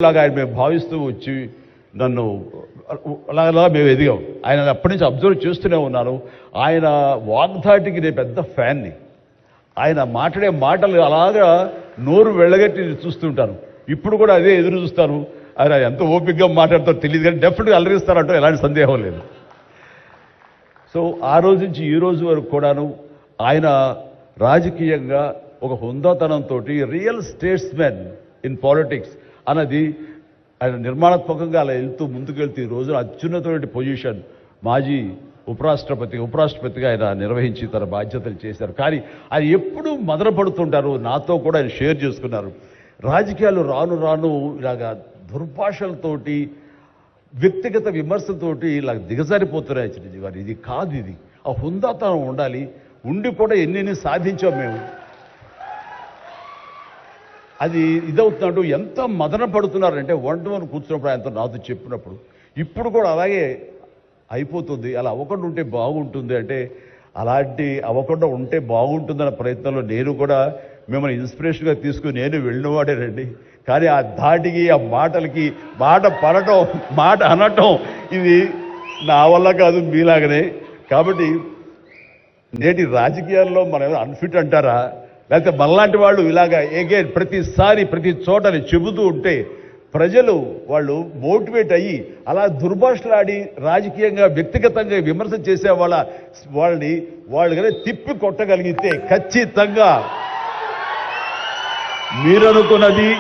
లాగా ఆయన మేము భావిస్తూ వచ్చి నన్ను అలాగా మేము ఎదిగాం. ఆయన అప్పటి నుంచి అబ్జర్వ్ చేస్తూనే ఉన్నాను. ఆయన వాగ్ధాటికి నేను పెద్ద ఫ్యాన్ని. ఆయన మాట్లాడే మాటలు అలాగా నోరు వెళ్ళగట్టి చూస్తుంటాను. ఇప్పుడు కూడా అదే ఎదురు చూస్తాను. ఆయన ఎంత ఓపికగా మాట్లాడతారో తెలియదు, కానీ డెఫినెట్గా అలరిస్తారంటూ ఎలాంటి సందేహం లేదు. సో ఆ రోజు నుంచి ఈ రోజు వరకు కూడాను ఆయన రాజకీయంగా ఒక హుందాతనంతో రియల్ స్టేట్స్మెన్ ఇన్ పాలిటిక్స్ అన్నది ఆయన నిర్మాణాత్మకంగా అలా ముందుకెళ్తూ ఈ రోజున అత్యున్నతమైన పొజిషన్ మాజీ ఉపరాష్ట్రపతిగా ఆయన నిర్వహించి తన బాధ్యతలు చేశారు. కానీ ఆయన ఎప్పుడూ మదనపడుతుంటారు. నాతో కూడా ఆయన షేర్ చేసుకున్నారు. రాజకీయాలు రాను రాను ఇలాగా దుర్భాషలతోటి వ్యక్తిగత విమర్శలతోటి ఇలా దిగజారిపోతున్నాయి చిరంజీవి గారు. ఇది కాదు, ఇది ఆ హుందాతనం ఉండాలి. ఉండి కూడా ఎన్ని సాధించాం మేము. అది ఇదవుతున్నట్టు ఎంత మదన పడుతున్నారంటే వన్ కూర్చున్నప్పుడు ఆయనతో నాతో చెప్పినప్పుడు ఇప్పుడు కూడా అలాగే అయిపోతుంది. అలా అవ్వకుండా ఉంటే బాగుంటుంది అంటే అలాంటి అవ్వకుండా ఉంటే బాగుంటుందన్న ప్రయత్నంలో నేను కూడా మిమ్మల్ని ఇన్స్పిరేషన్గా తీసుకుని నేను వెళ్ళినవాడేనండి. కానీ ఆ ధాటికి ఆ మాటలకి మాట పడటం మాట అనటం ఇది నా వల్ల కాదు, మీలాగనే. కాబట్టి నేటి రాజకీయాల్లో మనం అన్ఫిట్ అంటారా, లేకపోతే మనలాంటి వాళ్ళు ఇలాగా ఎగైన్ ప్రతిసారి ప్రతి చోటని చెబుతూ ఉంటే ప్రజలు వాళ్ళు మోటివేట్ అయ్యి అలా దుర్భాషలాడి రాజకీయంగా వ్యక్తిగతంగా విమర్శ చేసే వాళ్ళని కానీ తిప్పి కొట్టగలిగితే ఖచ్చితంగా మీరనుకున్నది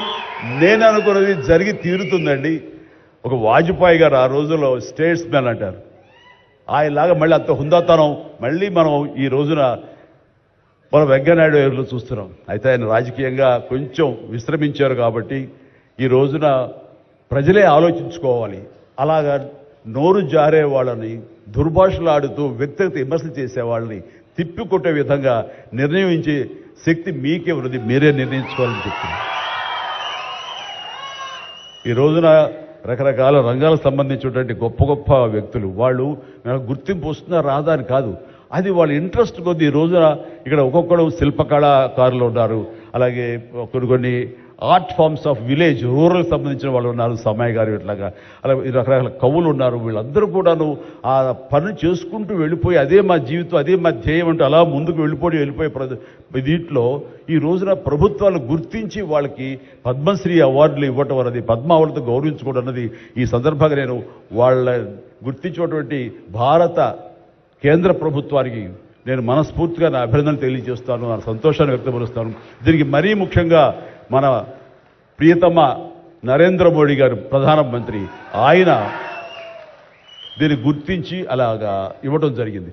నేను అనుకున్నది జరిగి తీరుతుందండి. ఒక వాజ్పేయి గారు ఆ రోజుల్లో స్టేట్స్ మ్యాన్ అంటారు. ఆయనలాగా మళ్ళీ అంత హుందాతనం మళ్ళీ మనం ఈ రోజున మనం వెంకయ్యనాయుడు గారిలో చూస్తున్నాం. అయితే ఆయన రాజకీయంగా కొంచెం విశ్రమించారు కాబట్టి ఈ రోజున ప్రజలే ఆలోచించుకోవాలి. అలాగా నోరు జారే వాళ్ళని దుర్భాషలాడుతూ వ్యక్తిగత విమర్శలు చేసే వాళ్ళని తిప్పికొట్టే విధంగా నిర్ణయించే శక్తి మీకే ఉన్నది, మీరే నిర్ణయించుకోవాలని చెప్తున్నారు. ఈ రోజున రకరకాల రంగాలకు సంబంధించినటువంటి గొప్ప గొప్ప వ్యక్తులు వాళ్ళు గుర్తింపు వస్తున్నా రాదా అని కాదు, అది వాళ్ళ ఇంట్రెస్ట్ కొద్ది. ఈ రోజున ఇక్కడ ఒక్కొక్కడు శిల్పకళాకారులు ఉన్నారు, అలాగే కొన్ని art forms of village rural సంబంధించిన వాళ్ళు ఉన్నారు, సమయ గారు ఇట్లాగా అలాగే రకరకాల కవులు ఉన్నారు. వీళ్ళందరూ కూడాను ఆ పని చేసుకుంటూ వెళ్ళిపోయి అదే మా జీవితం అదే మా ధ్యేయం అంటూ అలా ముందుకు వెళ్ళిపోయే దీంట్లో ఈ రోజున ప్రభుత్వాలు గుర్తించి వాళ్ళకి పద్మశ్రీ అవార్డులు ఇవ్వటం అన్నది, పద్మ అవార్డుతో గౌరవించుకోవడం అన్నది ఈ సందర్భంగా నేను వాళ్ళ గుర్తించినటువంటి భారత కేంద్ర ప్రభుత్వానికి నేను మనస్ఫూర్తిగా నా అభినందనలు తెలియజేస్తాను, నా సంతోషాన్ని వ్యక్తపరుస్తాను. దీనికి మరీ ముఖ్యంగా మన ప్రియతమ నరేంద్ర మోడీ గారు ప్రధానమంత్రి, ఆయన దీన్ని గుర్తించి అలాగా ఇవ్వడం జరిగింది.